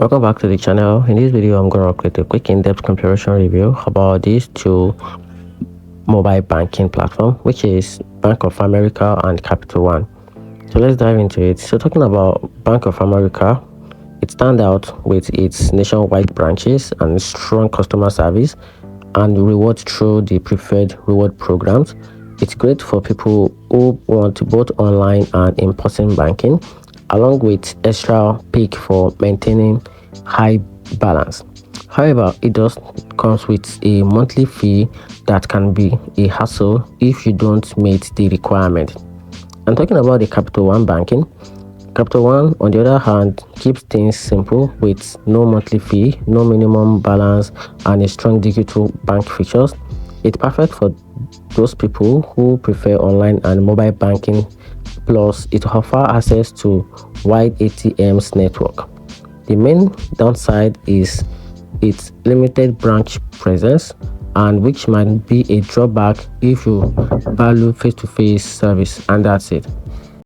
Welcome back to the channel. In this video, I'm going to create a quick in-depth comparison review about these two mobile banking platform, which is Bank of America and Capital One. So let's dive into it. So talking about Bank of America, it stands out with its nationwide branches and strong customer service and rewards through the preferred reward programs. It's great for people who want both online and in-person banking, along with extra pick for maintaining high balance. However, it does comes with a monthly fee that can be a hassle if you don't meet the requirement. I'm talking about the Capital One banking. Capital One, on the other hand, keeps things simple with no monthly fee, no minimum balance, and a strong digital bank features. It's perfect for those people who prefer online and mobile banking. Plus, it offers access to wide ATMs network. The main downside is its limited branch presence, and which might be a drawback if you value face-to-face service, and that's it.